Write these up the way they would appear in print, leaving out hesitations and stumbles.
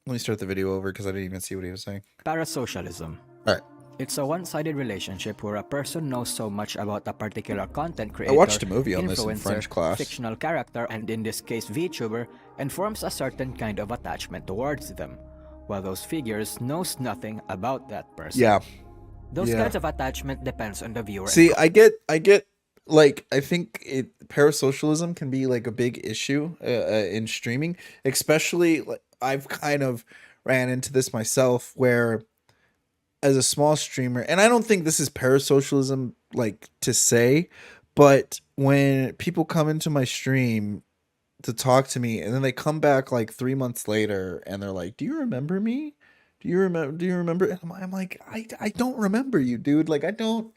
Let me start the video over because I didn't even see what he was saying. Parasocialism. All right. It's a one-sided relationship where a person knows so much about a particular content I creator, watched a movie on this in influencer, French class. fictional character, and in this case VTuber, and forms a certain kind of attachment towards them, while those figures knows nothing about that person. Yeah. Those Yeah. kinds of attachment depends on the viewer. See, I get, like, I think parasocialism can be like a big issue in streaming, especially like I've kind of ran into this myself where as a small streamer, and I don't think this is parasocialism like to say, but when people come into my stream to talk to me and then they come back like 3 months later and they're like, do you remember me? Do you remember? And I'm like, I don't remember you, dude. Like, I don't.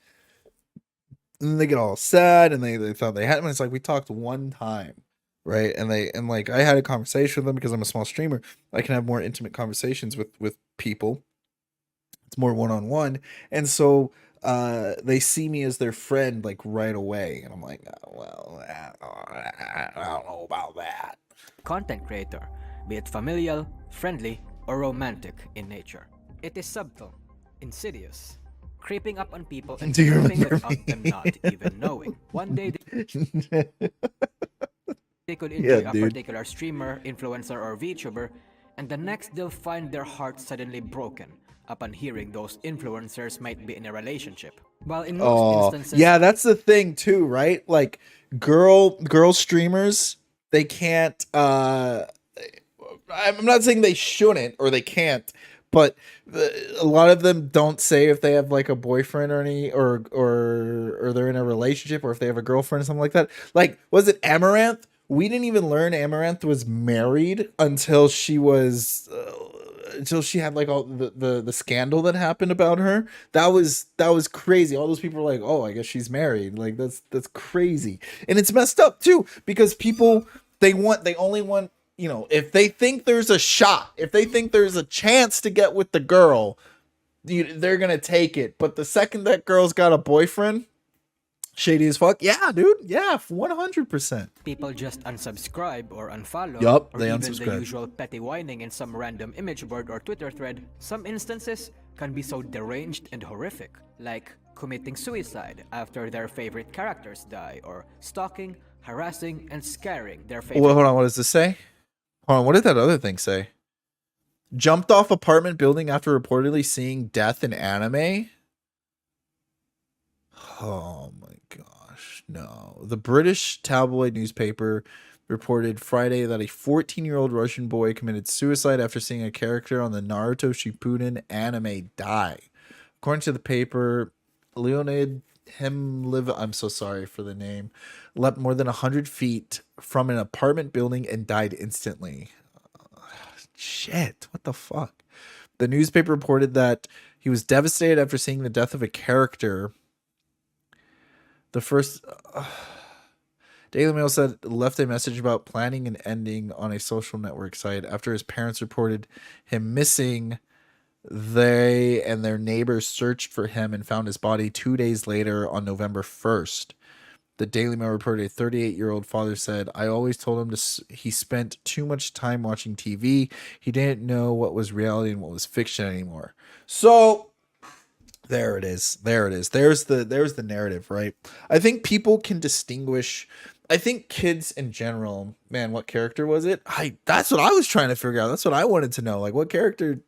And then they get all sad and they thought they had him. And it's like, we talked one time, right? And like, I had a conversation with them because I'm a small streamer. I can have more intimate conversations with people. It's more one-on-one. And so they see me as their friend like right away. And I'm like, oh, well, I don't know about that. Content creator, be it familial, friendly, or romantic in nature. It is subtle, insidious, creeping up on people and Do you moving remember without them me? not even knowing. One day they could Yeah, enjoy a dude. particular streamer, influencer, or VTuber, and the next they'll find their heart suddenly broken upon hearing those influencers might be in a relationship. While in most Oh, instances, yeah, that's the thing too, right? Like girl streamers, they can't I'm not saying they shouldn't or they can't, but a lot of them don't say if they have like a boyfriend or any or they're in a relationship or if they have a girlfriend or something like that. Like, was it Amaranth? We didn't even learn Amaranth was married until she was until she had like all the scandal that happened about her. That was crazy. All those people were like, "Oh, I guess she's married." Like that's crazy. And it's messed up too because people they only want, if they think there's a shot, if they think there's a chance to get with the girl, they're going to take it. But the second that girl's got a boyfriend, shady as fuck. Yeah, dude. Yeah, 100%. people just unsubscribe or unfollow, Yup, or they even the unsubscribe. usual petty whining in some random image board or Twitter thread. Some instances can be so deranged and horrific, like committing suicide after their favorite characters die, or stalking, harassing, and scaring their favorite. Well, hold on. What does this say? Hold on. What did that other thing say? Jumped off apartment building after reportedly seeing death in anime? Oh my gosh, no. The British tabloid newspaper reported Friday that a 14-year-old Russian boy committed suicide after seeing a character on the Naruto Shippuden anime die. According to the paper, Leonid Hemliv, I'm so sorry for the name, leapt more than 100 feet from an apartment building and died instantly. Shit, what the fuck? The newspaper reported that he was devastated after seeing the death of a character. The first Daily Mail said left a message about planning an ending on a social network site after his parents reported him missing. They and their neighbors searched for him and found his body 2 days later on November 1st. The Daily Mail reported a 38-year-old father said, I always told him he spent too much time watching TV. He didn't know what was reality and what was fiction anymore. So there it is. There it is. There's the narrative, right? I think people can distinguish. I think kids in general, man, what character was it? That's what I was trying to figure out. That's what I wanted to know. Like what character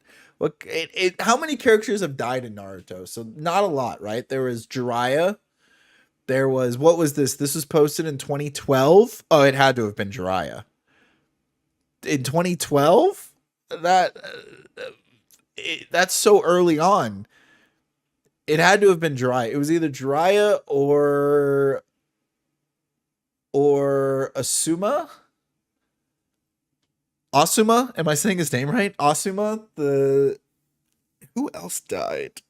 how many characters have died in Naruto? So not a lot, right? There was Jiraiya. There was, what was this? This was posted in 2012. Oh, it had to have been Jiraiya. In 2012? That's so early on. It had to have been Jiraiya. It was either Jiraiya or Asuma. Asuma? Am I saying his name right? Asuma? Who else died?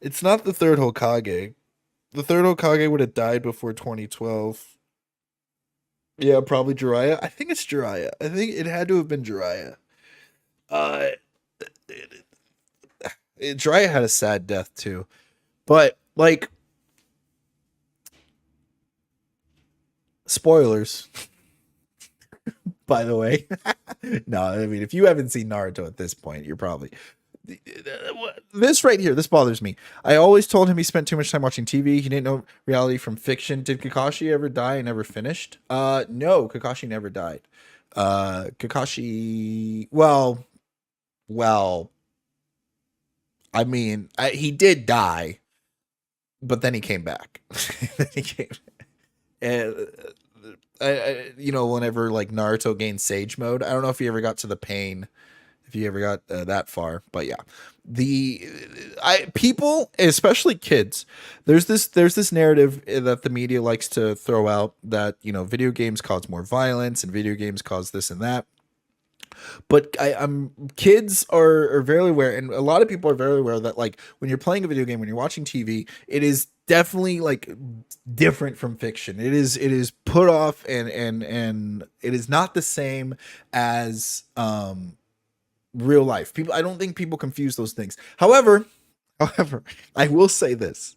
It's not the third Hokage. The third Hokage would have died before 2012. Yeah, probably Jiraiya. I think it's Jiraiya. I think it had to have been Jiraiya. Uh, Jiraiya had a sad death too, but like, spoilers. by the way. No, I mean, if you haven't seen Naruto at this point, you're probably this right here. This bothers me. I always told him he spent too much time watching TV. He didn't know reality from fiction. Did Kakashi ever die and never finished? No, Kakashi never died. Kakashi, well, I mean, he did die, but then he came back. Then he came. And whenever like Naruto gained Sage mode, I don't know if you ever got to the pain, if you ever got that far, but yeah, people, especially kids, there's this narrative that the media likes to throw out that video games cause more violence and video games cause this and that. But I'm kids are very aware, and a lot of people are very aware that like when you're playing a video game, when you're watching TV, it is definitely like different from fiction. It is put off, and it is not the same as real life. I don't think people confuse those things. However, I will say this.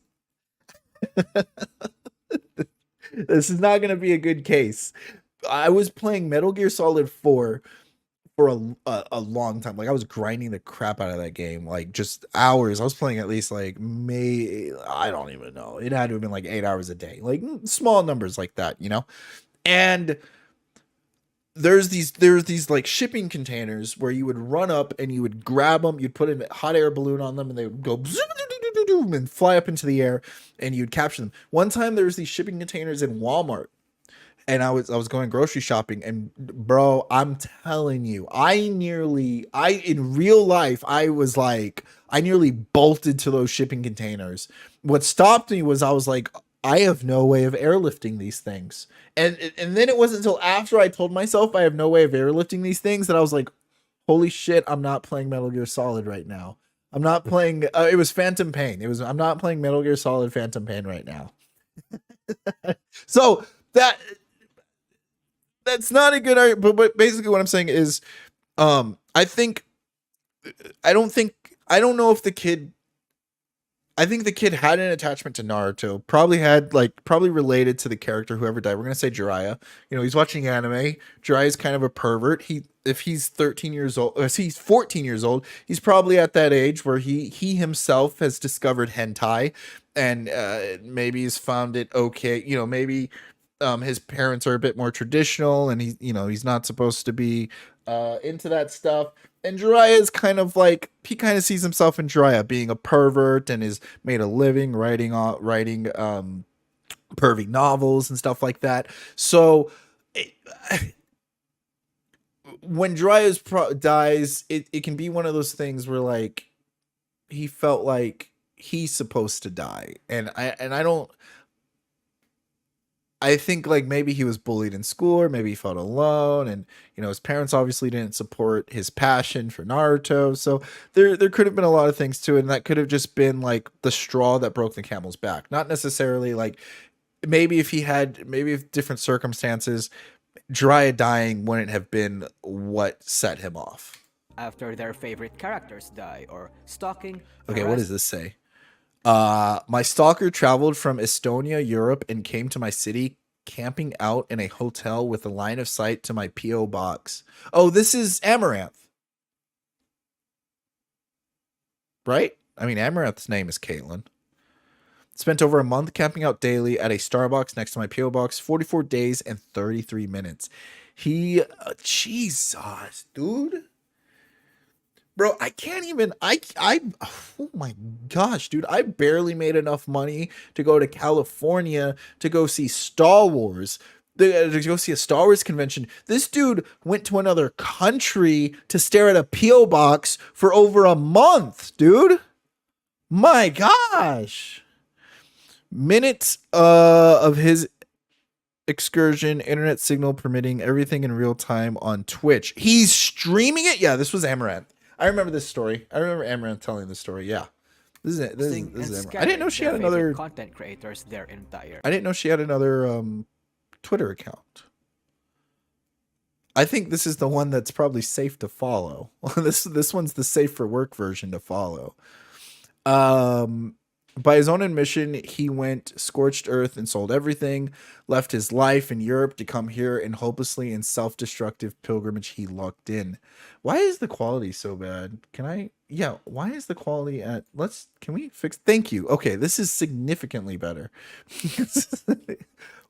This is not going to be a good case. I was playing Metal Gear Solid 4 for a long time. Like I was grinding the crap out of that game, like just hours. I was playing at least like I don't even know. It had to have been like 8 hours a day, like small numbers like that, And there's these like shipping containers where you would run up and you would grab them, you'd put a hot air balloon on them, and they would go and fly up into the air, and you'd capture them. One time there was these shipping containers in Walmart, and I was going grocery shopping, and bro, I'm telling you, in real life, I nearly bolted to those shipping containers. What stopped me was I was like, I have no way of airlifting these things. And then it wasn't until after I told myself I have no way of airlifting these things that I was like, holy shit, I'm not playing Metal Gear Solid right now. I'm not playing, it was Phantom Pain. I'm not playing Metal Gear Solid Phantom Pain right now. So that's not a good argument, but basically what I'm saying is, I think I don't know if the kid I think the kid had an attachment to Naruto, probably related to the character whoever died. We're gonna say Jiraiya. He's watching anime. Jiraiya's kind of a pervert. If he's 13 years old, or if he's 14 years old, he's probably at that age where he himself has discovered hentai, and maybe he's found it okay. Maybe his parents are a bit more traditional, and he's not supposed to be into that stuff. And Jiraiya is kind of like, he kind of sees himself in Jiraiya being a pervert and is made a living writing pervy novels and stuff like that. So when Jiraiya dies, it can be one of those things where like he felt like he's supposed to die, and I think like maybe he was bullied in school, or maybe he felt alone, and his parents obviously didn't support his passion for Naruto. So there could have been a lot of things to it, and that could have just been like the straw that broke the camel's back. Not necessarily like maybe if different circumstances, Jiraiya dying wouldn't have been what set him off. After their favorite characters die, or stalking. Okay, what does this say? My stalker traveled from Estonia, Europe, and came to my city, camping out in a hotel with a line of sight to my P.O. box. Oh, this is Amaranth. Right? I mean, Amaranth's name is Caitlin. Spent over a month camping out daily at a Starbucks next to my P.O. box, 44 days and 33 minutes. Jesus, dude. Bro, I can't even, oh my gosh, dude, I barely made enough money to go to California to go see Star Wars, to go see a Star Wars convention. This dude went to another country to stare at a P.O. box for over a month, dude. My gosh. Minutes of his excursion, internet signal permitting, everything in real time on Twitch. He's streaming it? Yeah, this was Amaranth. I remember this story. I remember Amaranth telling this story. Yeah, this is Amaranth. I didn't know she had another content creators. Their entire. I didn't know she had another Twitter account. I think this is the one that's probably safe to follow. This one's the safe for work version to follow. By his own admission, he went scorched earth and sold everything, left his life in Europe to come here in hopelessly and self-destructive pilgrimage he lucked in. Why is the quality so bad? Can I? Yeah, why is the quality at? Can we fix? Thank you. Okay, this is significantly better.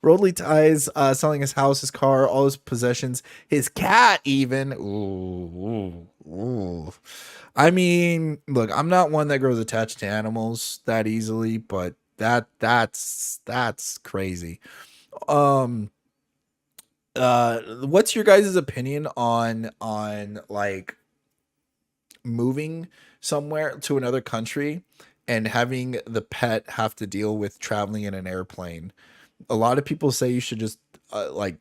Worldly ties, selling his house, his car, all his possessions, his cat, even. Ooh, ooh, ooh. I mean, look, I'm not one that grows attached to animals that easily, but that's crazy. Um, what's your guys' opinion on like moving somewhere to another country and having the pet have to deal with traveling in an airplane? A lot of people say you should just like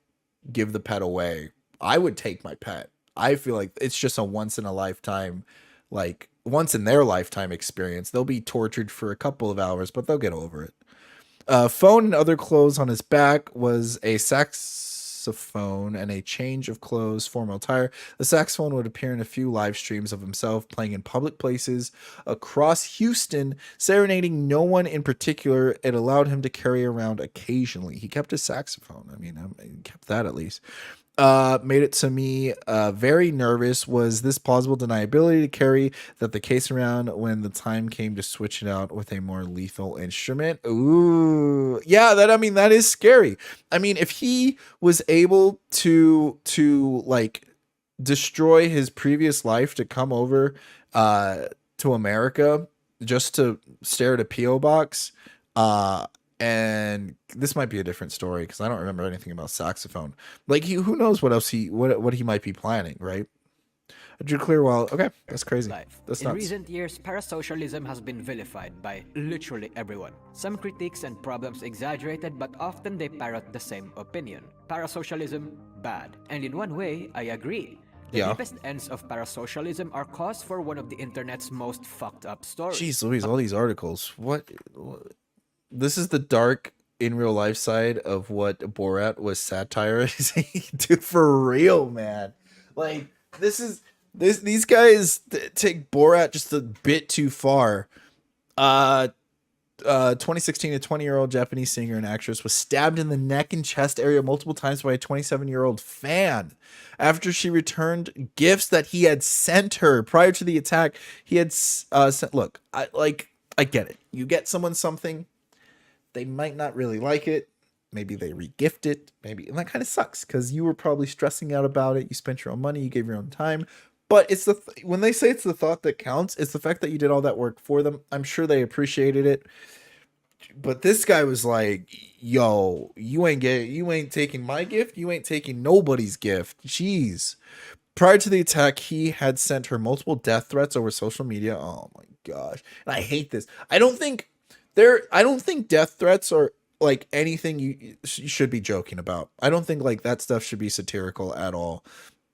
give the pet away. I would take my pet. I feel like it's just a once in a lifetime, like once in their lifetime experience. They'll be tortured for a couple of hours, but they'll get over it. Phone and other clothes on his back was a saxophone and a change of clothes, formal attire. The saxophone would appear in a few live streams of himself playing in public places across Houston, serenading no one in particular. It allowed him to carry around occasionally. He kept his saxophone. I mean, he kept that at least. Made it to me very nervous. Was this plausible deniability to carry that the case around when the time came to switch it out with a more lethal instrument? Ooh, yeah, I mean, that is scary. I mean, if he was able to like destroy his previous life to come over to America just to stare at a PO box, and this might be a different story because I don't remember anything about saxophone. Like, who knows what else what he might be planning, right? Drew Clearwell. Okay, that's crazy. Life. That's In nuts. recent years, parasocialism has been vilified by literally everyone. Some critiques and problems exaggerated, but often they parrot the same opinion. Parasocialism, bad. And in one way, I agree. The Yeah. deepest ends of parasocialism are cause for one of the internet's most fucked up stories. Jeez Louise, all these articles. What? This is the dark in real life side of what Borat was satirizing. Dude, for real, man. Like, these guys take Borat just a bit too far. 2016, a 20-year-old Japanese singer and actress was stabbed in the neck and chest area multiple times by a 27-year-old fan after she returned gifts that he had sent her. Prior to the attack, he had sent. Look, I get it. You get someone something, they might not really like it. Maybe they regift it. Maybe, and that kind of sucks because you were probably stressing out about it. You spent your own money. You gave your own time. But it's when they say it's the thought that counts, it's the fact that you did all that work for them. I'm sure they appreciated it. But this guy was like, "Yo, you ain't taking my gift. You ain't taking nobody's gift." Jeez. Prior to the attack, he had sent her multiple death threats over social media. Oh my gosh. And I hate this. I don't think death threats are like anything you should be joking about. I don't think like that stuff should be satirical at all.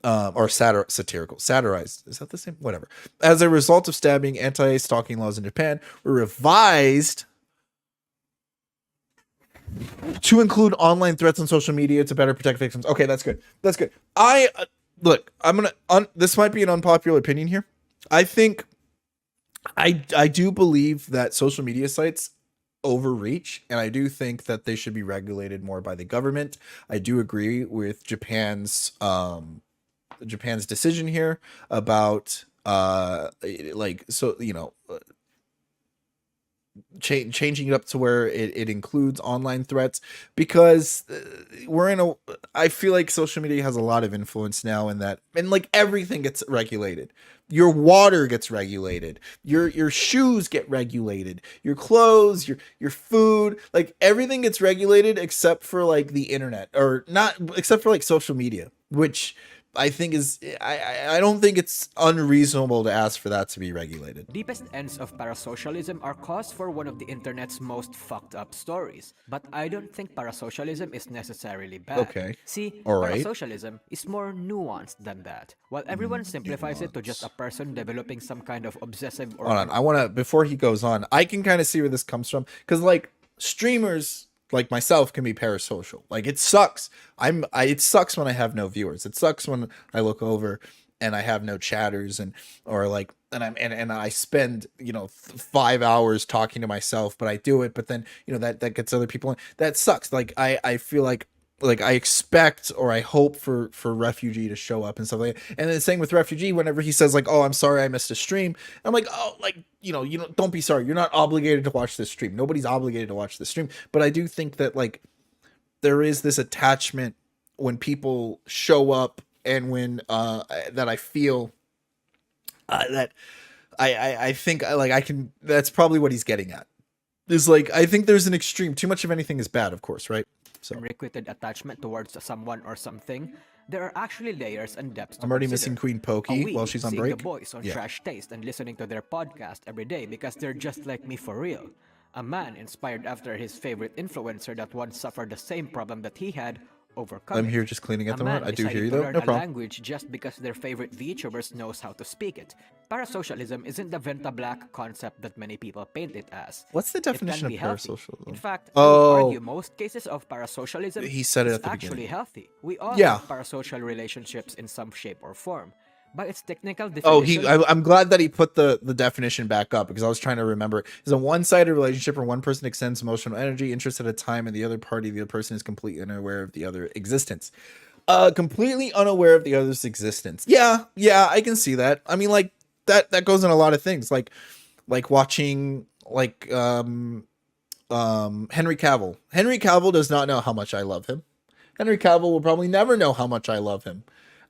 Or satirical, satirized. Is that the same? Whatever. As a result of stabbing, anti-stalking laws in Japan were revised to include online threats on social media to better protect victims. Okay, that's good. That's good. Look, I'm gonna. This might be an unpopular opinion here. I think I do believe that social media sites overreach, and I do think that they should be regulated more by the government. I do agree with Japan's decision here about like, so changing it up to where it includes online threats, because I feel like social media has a lot of influence now in that, and like everything gets regulated. Your water gets regulated, your shoes get regulated, your clothes, your food, like everything gets regulated except for like the internet, or not, except for like social media, which I think I don't think it's unreasonable to ask for that to be regulated. Deepest ends of parasocialism are cause for one of the internet's most fucked up stories. But I don't think parasocialism is necessarily bad. Okay. See, All right. parasocialism is more nuanced than that. While everyone simplifies it to just a person developing some kind of obsessive or Hold on, I want to, before he goes on, I can kind of see where this comes from, because like streamers like myself can be parasocial. Like, it sucks. It sucks when I have no viewers. It sucks when I look over and I have no chatters, and or like, and I spend 5 hours talking to myself, but I do it, but then that gets other people in. That sucks. Like I feel like I expect or I hope for Refugee to show up and stuff like that. And then the same with Refugee, whenever he says like, oh, I'm sorry I missed a stream, I'm like, oh, like, don't be sorry, you're not obligated to watch this stream, nobody's obligated to watch this stream. But I do think that like there is this attachment when people show up, and when that I feel that I think like I can, that's probably what he's getting at, is like, I think there's an extreme. Too much of anything is bad, of course, right? So Unrequited attachment towards someone or something, there are actually layers and depths to I'm already consider. missing Queen A Pokey we while she's on seeing break. the boys on Yeah. Trash Taste and listening to their podcast every day because they're just like me for real. A man inspired after his favorite influencer that once suffered the same problem that he had, overcome I'm it. here just cleaning at A the man moment. I do hear deciding you to though. learn No a problem. language just because their favorite VTubers knows how to speak it. Parasocialism isn't the Venta Black concept that many people paint it as. What's the It can definition of be healthy. parasocialism? In fact, Oh. I would argue most cases of parasocialism He said it is at the actually beginning. healthy. We all Yeah. have parasocial relationships in some shape or form. By its technical Oh, definition, I'm glad that he put the definition back up, because I was trying to remember. It's a one-sided relationship where one person extends emotional energy, interest at a time, and the other person is completely unaware of the other existence. Completely unaware of the other's existence. Yeah, I can see that. I mean, like that goes in a lot of things, like watching like Henry Cavill. Henry Cavill does not know how much I love him. Henry Cavill will probably never know how much I love him.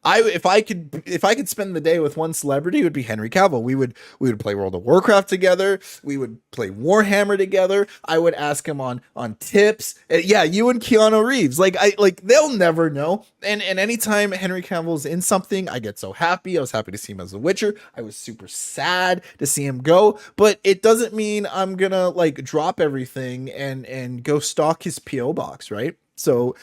If I could spend the day with one celebrity, it would be Henry Cavill. We would play World of Warcraft together. We would play Warhammer together. I would ask him on tips. Yeah, you and Keanu Reeves. Like they'll never know. And anytime Henry Cavill's in something, I get so happy. I was happy to see him as The Witcher. I was super sad to see him go. But it doesn't mean I'm gonna like drop everything and go stalk his PO box, right? So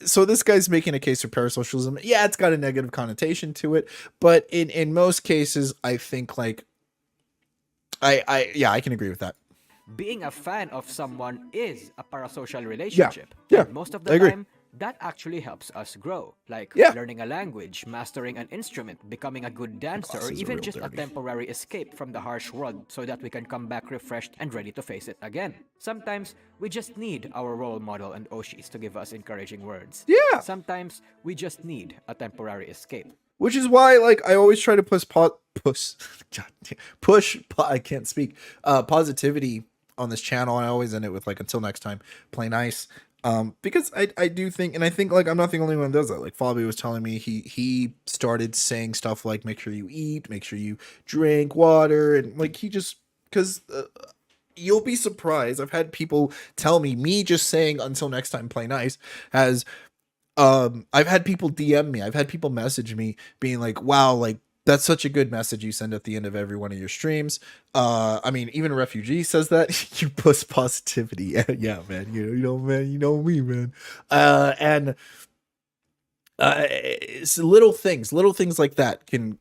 so this guy's making a case for parasocialism. Yeah, it's got a negative connotation to it, but in most cases, I think like I can agree with that. being a fan of someone is a parasocial relationship. Yeah, And most of I the agree. time, that actually helps us grow. Like Yeah. learning a language, mastering an instrument, becoming a good dancer, or Glasses are even real just a dirty. temporary escape from the harsh world so that we can come back refreshed and ready to face it again. Sometimes, we just need our role model and Oshis to give us encouraging words. Yeah. Sometimes, we just need a temporary escape. Which is why, like, I always try to I can't speak, positivity on this channel. I always end it with like, until next time, play nice. Because I do think, and I think like I'm not the only one that does that. Like Fabi was telling me, he started saying stuff like, make sure you eat, make sure you drink water, and like he just, because you'll be surprised. I've had people tell me just saying until next time, play nice, has I've had people DM me, I've had people message me being like, wow, like that's such a good message you send at the end of every one of your streams. I mean, even Refugee says that. You push positivity. Yeah, man. You know, man, you know me, man. And it's little things like that can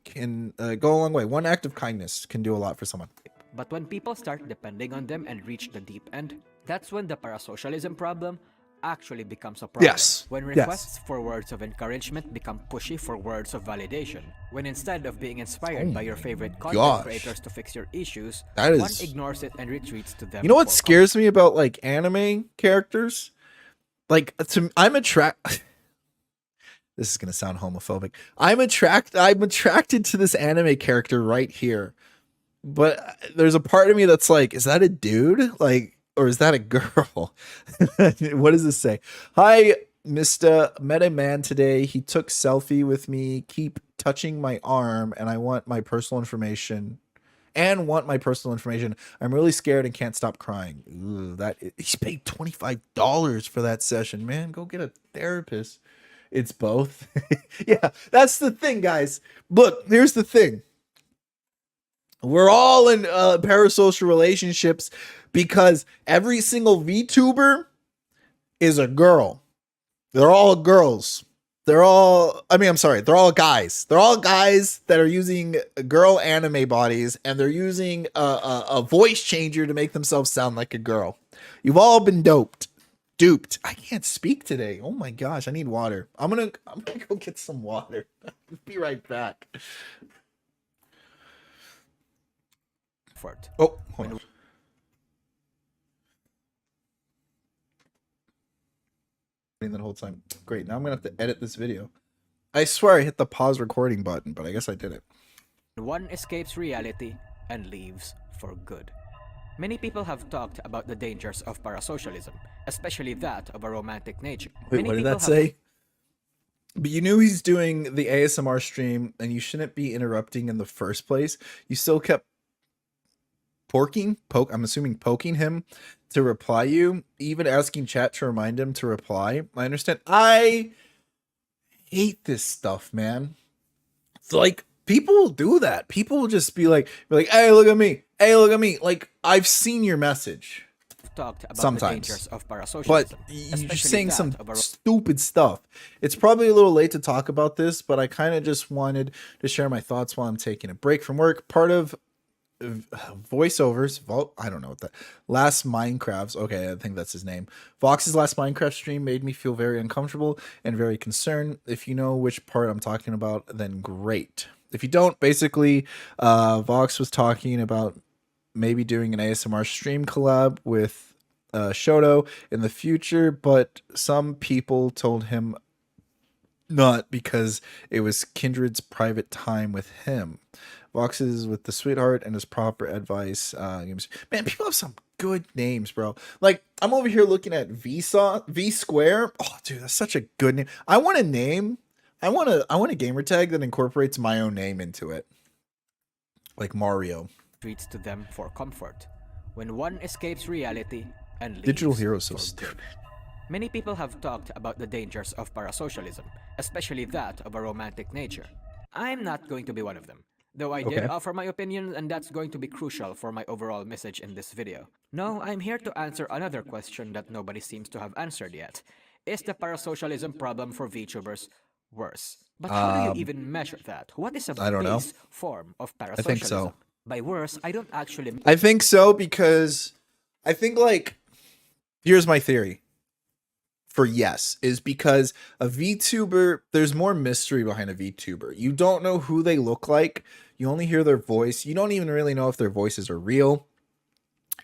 go a long way. One act of kindness can do a lot for someone. But when people start depending on them and reach the deep end, that's when the parasocialism problem actually becomes a problem. Yes. When Yes. requests for words of encouragement become pushy for words of validation. When instead of being inspired by your favorite content gosh. creators to fix your issues, That is- one ignores it and retreats to them. You know what for scares me about like anime characters? Like I'm attracted. This is gonna sound homophobic. I'm attracted to this anime character right here, but there's a part of me that's like, is that a dude? Like, or is that a girl? What does this say? Hi, Mr. Met a man today. He took selfie with me. Keep touching my arm, and I want my personal information. I'm really scared and can't stop crying. Ooh, he's paid $25 for that session, man. Go get a therapist. It's both. Yeah, that's the thing, guys. Look, here's the thing. We're all in parasocial relationships because every single VTuber is a girl. They're all girls. They're all guys. They're all guys that are using girl anime bodies, and they're using a voice changer to make themselves sound like a girl. You've all been doped. duped. I can't speak today. Oh my gosh, I need water. I'm gonna go get some water. Be right back. Oh, hold on. That whole time. Great. Now I'm gonna have to edit this video. I swear I hit the pause recording button, but I guess I did it. One escapes reality and leaves for good. Many people have talked about the dangers of parasocialism, especially that of a romantic nature. Wait, what did that say? But you knew he's doing the ASMR stream and you shouldn't be interrupting in the first place. You still kept I'm assuming poking him to reply you, even asking chat to remind him to reply. I understand. I hate this stuff, man. It's like people will do that. People will just be like, hey, look at me. Hey, look at me. Like, I've seen your message. Talked about Sometimes. the dangers of parasocialism, But you're saying some stupid stuff. It's probably a little late to talk about this, but I kind of just wanted to share my thoughts while I'm taking a break from work. Part of voiceovers, I don't know what that last Minecraft's, okay, I think that's his name. Vox's last Minecraft stream made me feel very uncomfortable and very concerned. If you know which part I'm talking about, then great. If you don't, basically, Vox was talking about maybe doing an ASMR stream collab with Shoto in the future, but some people told him not because it was Kindred's private time with him. Vox is with the sweetheart and his proper advice. Man, people have some good names, bro. Like, I'm over here looking at V Square. Oh, dude, that's such a good name. I want a name. I want a gamer tag that incorporates my own name into it, like Mario. Treats to them for comfort. When one escapes reality and leaves Digital heroes so for stupid. good. Many people have talked about the dangers of parasocialism, especially that of a romantic nature. I'm not going to be one of them, though I did offer my opinion, and that's going to be crucial for my overall message in this video. No, I'm here to answer another question that nobody seems to have answered yet. Is the parasocialism problem for Vtubers worse? But how do you even measure that? What is a base form of parasocialism? I think so. By worse, I don't actually... I think so because I think, like, here's my theory for yes, is because a VTuber, there's more mystery behind a VTuber. You don't know who they look like. You only hear their voice. You don't even really know if their voices are real.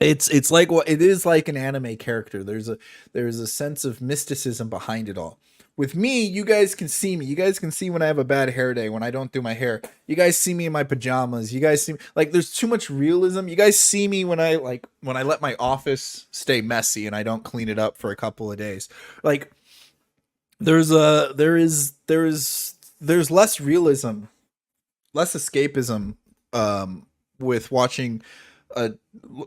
It's like what it is, like an anime character. There's a sense of mysticism behind it all. With me, you guys can see me. You guys can see when I have a bad hair day, when I don't do my hair. You guys see me in my pajamas. You guys see me, like, there's too much realism. You guys see me when I let my office stay messy and I don't clean it up for a couple of days. Like, there's less realism, less escapism with watching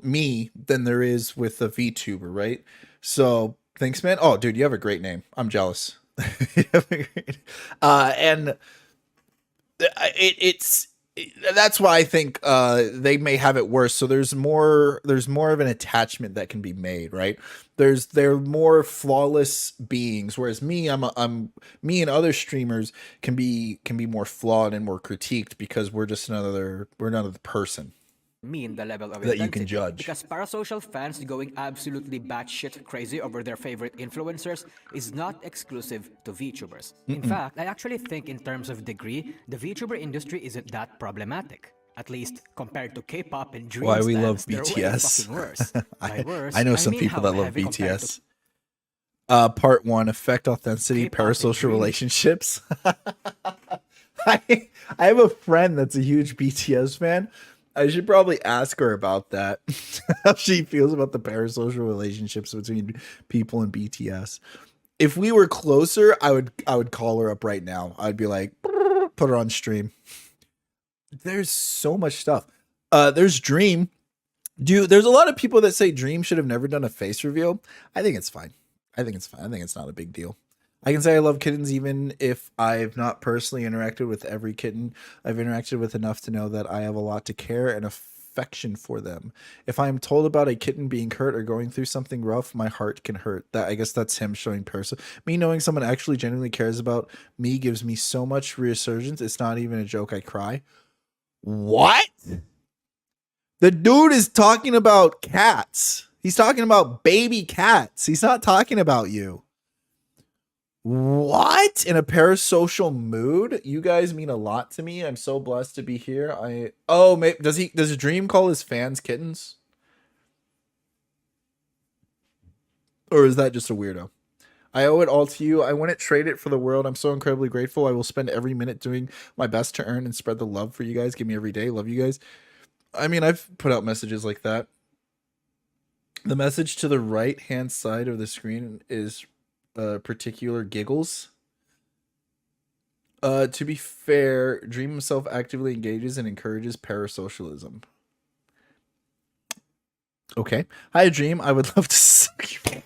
me than there is with a VTuber, right? So thanks, man. Oh, dude, you have a great name. I'm jealous. And that's why I think they may have it worse. So there's more of an attachment that can be made, right? They're more flawless beings, whereas me and other streamers can be more flawed and more critiqued because we're just another person mean the level of that you can judge. Because parasocial fans going absolutely batshit crazy over their favorite influencers is not exclusive to VTubers. In fact, I actually think in terms of degree, the VTuber industry isn't that problematic. At least compared to K-pop and dream Why we stands, love they're BTS. way fucking worse. By worse, I know some mean people how that love heavy compared BTS. Part 1, affect authenticity, K-pop parasocial and relationships. I have a friend that's a huge BTS fan. I should probably ask her about that. How she feels about the parasocial relationships between people and BTS. If we were closer, I would call her up right now. I'd be like, put her on stream. There's so much stuff. There's Dream. Dude, there's a lot of people that say Dream should have never done a face reveal. I think it's fine. I think it's not a big deal. I can say I love kittens even if I've not personally interacted with every kitten. I've interacted with enough to know that I have a lot to care and affection for them. If I'm told about a kitten being hurt or going through something rough, my heart can hurt. That, I guess that's him showing person. Me knowing someone actually genuinely cares about me gives me so much resurgence. It's not even a joke. I cry. What? The dude is talking about cats. He's talking about baby cats. He's not talking about you. What? In a parasocial mood? You guys mean a lot to me. I'm so blessed to be here. Does Dream call his fans kittens? Or is that just a weirdo? I owe it all to you. I wouldn't trade it for the world. I'm so incredibly grateful. I will spend every minute doing my best to earn and spread the love for you guys. Give me every day. Love you guys. I mean, I've put out messages like that. The message to the right hand side of the screen is particular giggles. To be fair, Dream himself actively engages and encourages parasocialism. Okay. Hi, Dream. I would love to suck you.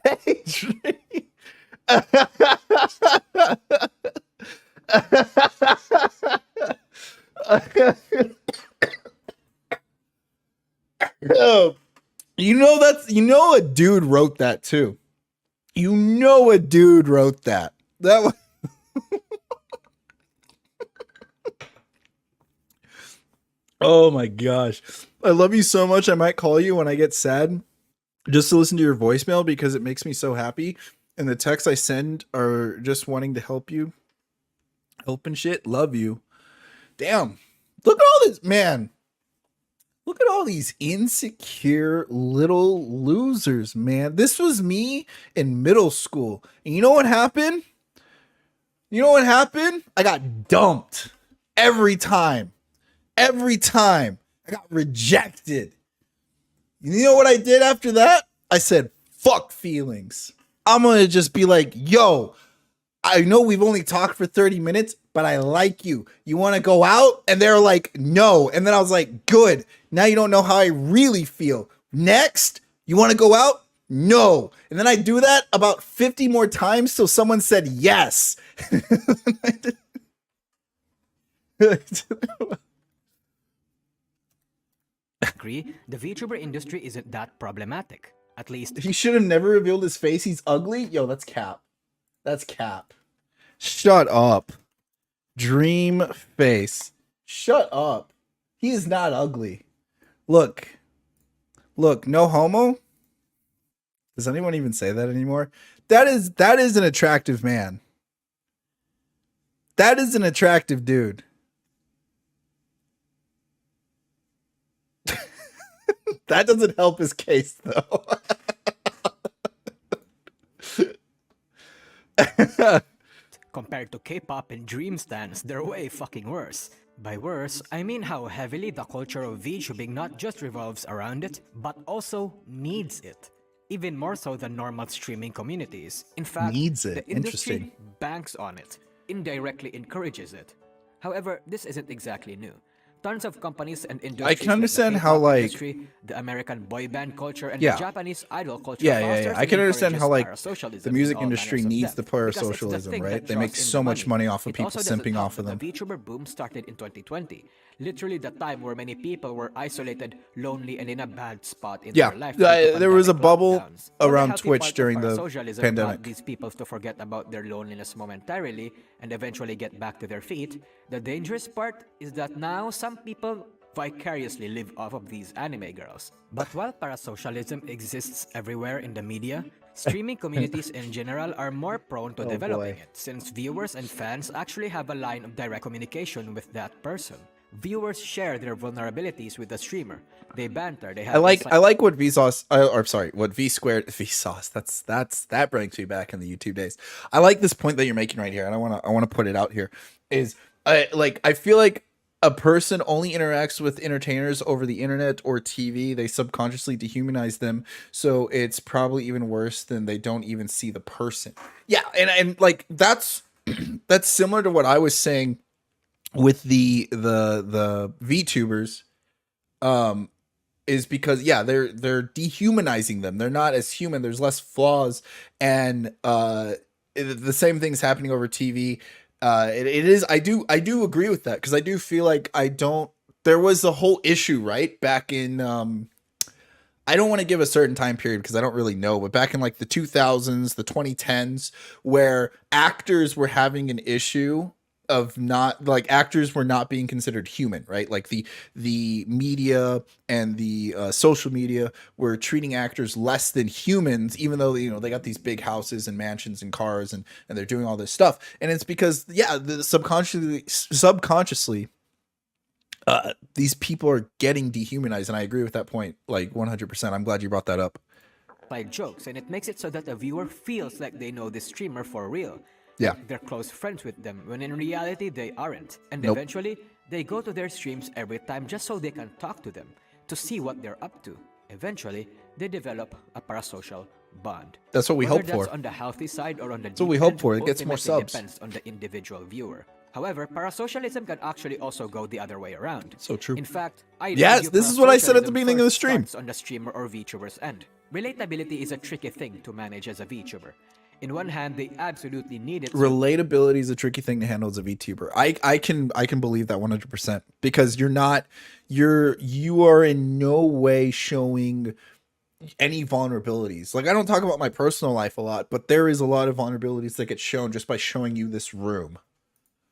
Hey, Dream. You know a dude wrote that too. You know a dude wrote that. That was oh my gosh. I love you so much. I might call you when I get sad just to listen to your voicemail because it makes me so happy. And the texts I send are just wanting to help you. Help and shit. Love you. Damn. Look at all this, man. Look at all these insecure little losers, man. This was me in middle school. And you know what happened? You know what happened? I got dumped every time. Every time. I got rejected. You know what I did after that? I said, fuck feelings. I'm going to just be like, yo, I know we've only talked for 30 minutes, but I like you. You want to go out? And they're like, no. And then I was like, good. Now you don't know how I really feel. Next, you want to go out? No. And then I do that about 50 more times till someone said yes. Agree, the VTuber industry isn't that problematic. At least, He should have never revealed his face. He's ugly. Yo, that's cap. That's cap. Shut up. Dream face. Shut up. He is not ugly. Look. Look, no homo. Does anyone even say that anymore? That is an attractive man. That is an attractive dude. That doesn't help his case though. compared to K-pop and Dream stans, they're way fucking worse. By worse, I mean how heavily the culture of VTubing not just revolves around it, but also needs it. Even more so than normal streaming communities. In fact, Needs it. the industry Interesting. banks on it, indirectly encourages it. However, this isn't exactly new. Tons of companies and industries can understand like the how, K-pop like- industry, the American boy band culture, and Yeah. the Japanese idol culture. Yeah. fosters I and can understand how, like, encourages parasocialism the in music all industry manners of needs the depth, because it's the parasocialism, thing right? that They draws make in so the much money off of It people also doesn't simping help off of that them. The VTuber boom started in 2020, literally the time where many people were isolated, lonely, and in a bad spot in Yeah, their life. due to there was a pandemic bubble lockdowns. While the around healthy Twitch part of during the parasocialism pandemic. taught these people to forget about their loneliness momentarily and eventually get back to their feet. The dangerous part is that now some people vicariously live off of these anime girls. But while parasocialism exists everywhere in the media, streaming communities in general are more prone to Oh, developing boy. it, since viewers and fans actually have a line of direct communication with that person. Viewers share their vulnerabilities with the streamer. They banter, they have I like insight- what Vsauce or sorry, what V squared Vsauce. That brings me back in the YouTube days. I like this point that you're making right here, and I want to put it out here. Is I feel like a person only interacts with entertainers over the internet or TV. They subconsciously dehumanize them, so it's probably even worse than they don't even see the person. Yeah, and like that's that's similar to what I was saying with the VTubers. Is because they're dehumanizing them. They're not as human. There's less flaws, and the same thing's happening over TV. It is. I do agree with that because I do feel like I don't. There was a whole issue right back in I don't want to give a certain time period because I don't really know, but back in like the 2000s, the 2010s, where actors were having an issue of not like actors were not being considered human, right? Like the media and the social media were treating actors less than humans, even though they got these big houses and mansions and cars and they're doing all this stuff. And it's because the subconsciously these people are getting dehumanized, and I agree with that point like 100%. I'm glad you brought that up. Like jokes, and it makes it so that the viewer feels like they know the streamer for real. Yeah. Like they're close friends with them, when in reality they aren't. And Nope. eventually, they go to their streams every time just so they can talk to them, to see what they're up to. Eventually, they develop a parasocial bond. That's what we Whether hope for. that's on the healthy side or on the That's what deep we hope end, for. It gets more ultimately subs. depends on the individual viewer. However, parasocialism can actually also go the other way around. So true. In fact, I Yes, this is what I said at the beginning of the stream. On the streamer or VTuber's end. Relatability is a tricky thing to manage as a VTuber. In one hand, they absolutely need it. Relatability is a tricky thing to handle as a VTuber. I can believe that 100% because you are in no way showing any vulnerabilities. Like I don't talk about my personal life a lot, but there is a lot of vulnerabilities that get shown just by showing you this room.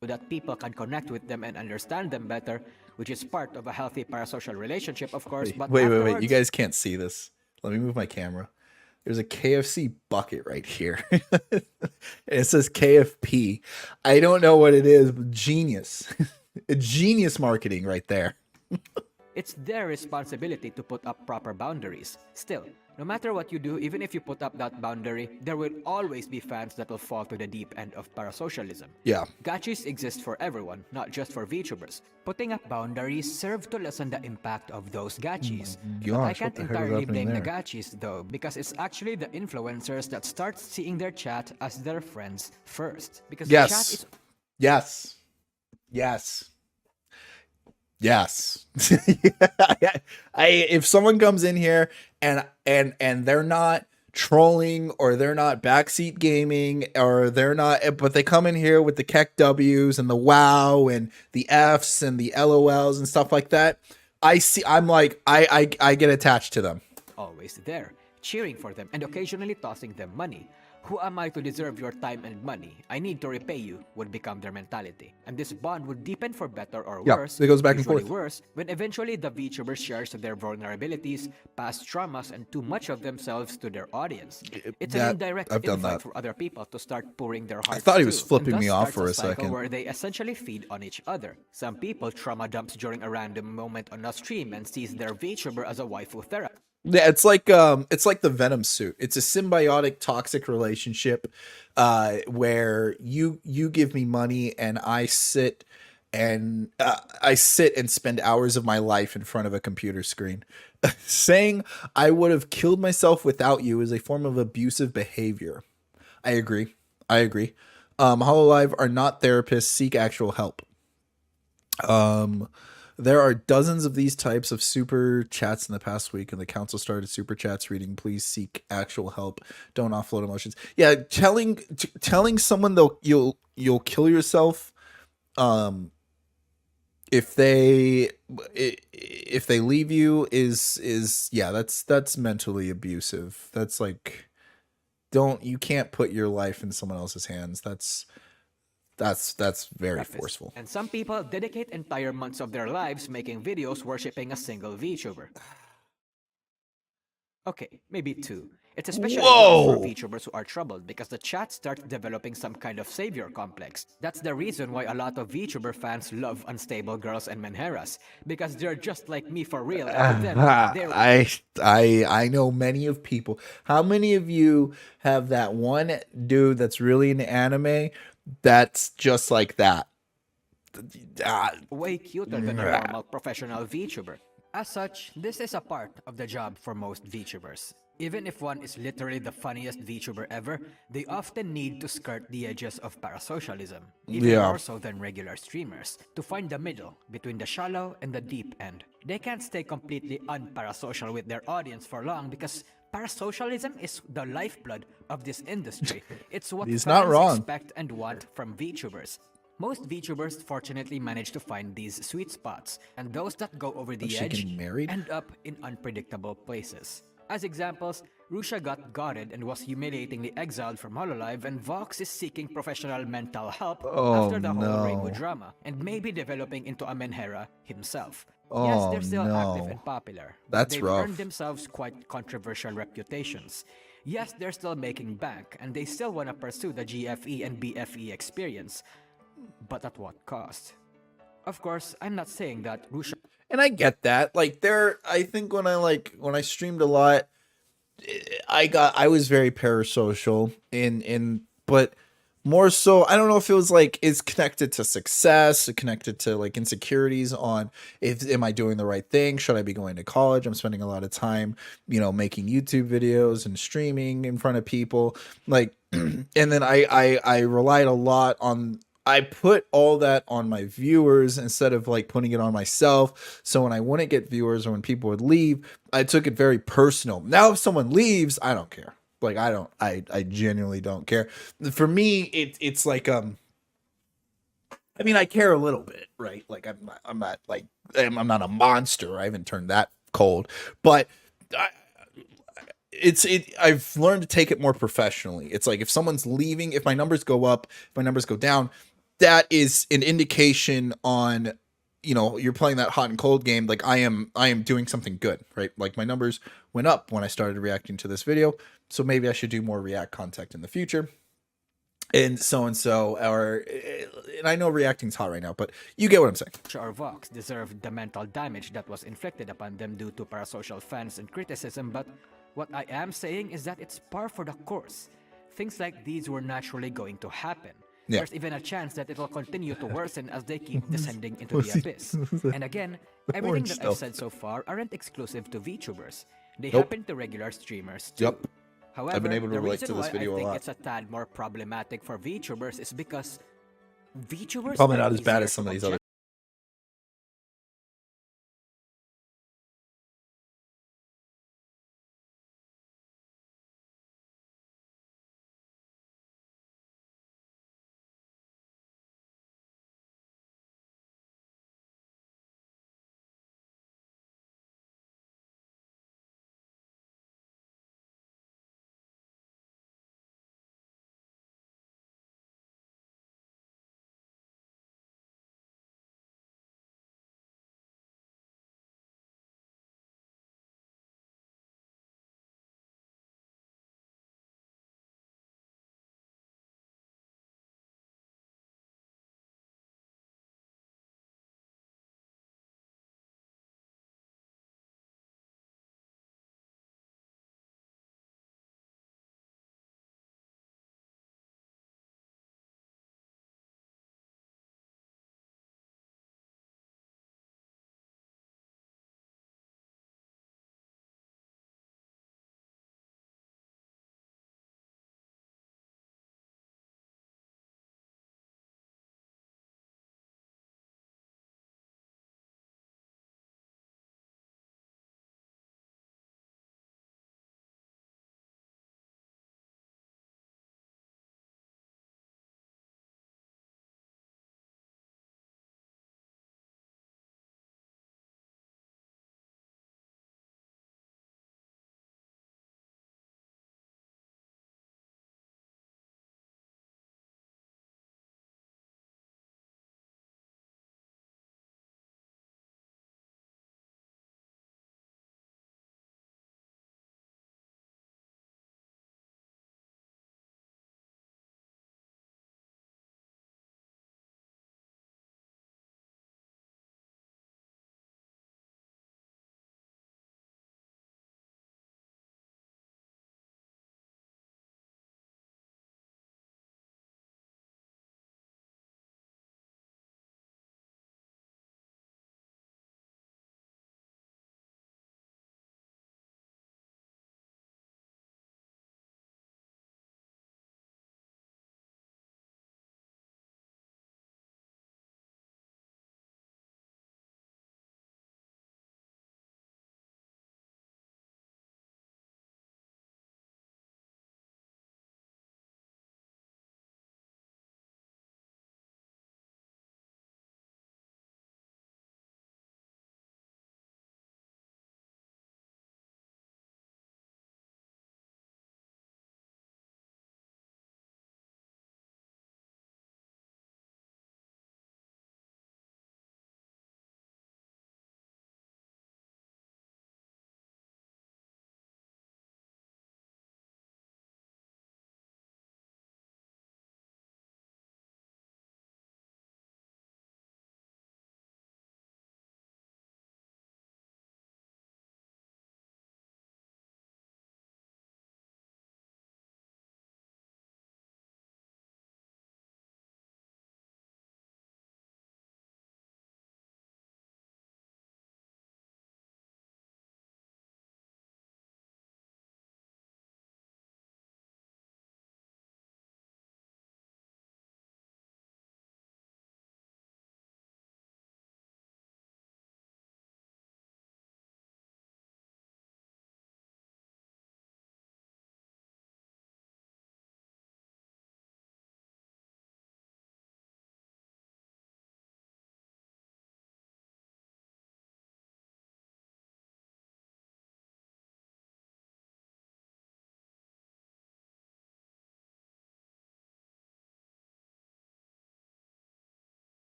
So that people can connect with them and understand them better, which is part of a healthy parasocial relationship, of course. Wait. You guys can't see this. Let me move my camera. There's a KFC bucket right here. It says KFP. I don't know what it is, but genius. Genius marketing right there. It's their responsibility to put up proper boundaries. Still, no matter what you do, even if you put up that boundary, there will always be fans that will fall to the deep end of parasocialism. Yeah. Gachis exist for everyone, not just for VTubers. Putting up boundaries serve to lessen the impact of those gachis. But I can't entirely blame the gachis though, because it's actually the influencers that start seeing their chat as their friends first. Because the chat is... Yes. If someone comes in here and they're not trolling or they're not backseat gaming or they're not, but they come in here with the Keck W's and the wow and the F's and the LOLs and stuff like that, I get attached to them. Always there, cheering for them and occasionally tossing them money. Who am I to deserve your time and money? I need to repay you would become their mentality. And this bond would deepen for better or worse. It goes back and usually forth. Worse, when eventually the VTuber shares their vulnerabilities, past traumas, and too much of themselves to their audience. It's an indirect invite for other people to start pouring their hearts. I thought he was flipping me off for a second. Where they essentially feed on each other. Some people trauma dumps during a random moment on a stream and sees their VTuber as a waifu therapy. Yeah, it's like the Venom suit. It's a symbiotic, toxic relationship where you give me money and I sit and spend hours of my life in front of a computer screen. Saying I would have killed myself without you is a form of abusive behavior. I agree. Hololive are not therapists. Seek actual help. There are dozens of these types of super chats in the past week, and the council started super chats reading, please seek actual help. Don't offload emotions. Yeah, telling someone you'll kill yourself if they leave you is that's mentally abusive. That's like you can't put your life in someone else's hands. That's very forceful. And some people dedicate entire months of their lives making videos worshipping a single VTuber. Okay, maybe two. It's especially worse for VTubers who are troubled because the chat starts developing some kind of savior complex. That's the reason why a lot of VTuber fans love unstable girls and menheras, because they're just like me for real. And then I know many of people. How many of you have that one dude that's really into anime that's just like that? Way cuter than a normal professional VTuber. As such, this is a part of the job for most VTubers. Even if one is literally the funniest VTuber ever, they often need to skirt the edges of parasocialism, even more so than regular streamers, to find the middle between the shallow and the deep end. They can't stay completely unparasocial with their audience for long because parasocialism is the lifeblood of this industry. It's what fans expect and want from VTubers. Most VTubers fortunately manage to find these sweet spots, and those that go over the she edge getting married? end up in unpredictable places. As examples, Rusha got gutted and was humiliatingly exiled from Hololive, and Vox is seeking professional mental help Oh, after the whole Rainbow no. drama, and maybe developing into a Menhera himself. Yes, Oh, they're still active no. and popular, but That's they've rough. earned themselves quite controversial reputations. Yes, they're still making bank, and they still want to pursue the GFE and BFE experience, but at what cost? Of course, I'm not saying that Rusha And I get that. Like I think when I streamed a lot, I was very parasocial but more so I don't know if it was like it's connected to success, connected to like insecurities on if am I doing the right thing? Should I be going to college? I'm spending a lot of time, making YouTube videos and streaming in front of people. Like and then I relied a lot on I put all that on my viewers instead of like putting it on myself. So when I wouldn't get viewers or when people would leave, I took it very personal. Now, if someone leaves, I don't care. Like I genuinely don't care. For me, it's like I mean, I care a little bit, right? Like I'm not a monster. I haven't turned that cold, but I, I've learned to take it more professionally. It's like if someone's leaving, if my numbers go up, if my numbers go down, that is an indication on, you're playing that hot and cold game. Like I am doing something good, right? Like my numbers went up when I started reacting to this video. So maybe I should do more React content in the future. And so, and I know reacting's hot right now, but you get what I'm saying. or Vox deserved the mental damage that was inflicted upon them due to parasocial fans and criticism, but what I am saying is that it's par for the course. Things like these were naturally going to happen. Yeah. There's even a chance that it will continue to worsen as they keep descending into the abyss. And again, everything that I've said so far aren't exclusive to VTubers. They happen to regular streamers too. Yep. However, I've been able to the relate reason to this why video I a think lot. it's a tad more problematic for VTubers is because VTubers Probably are not as bad easier as some to of these other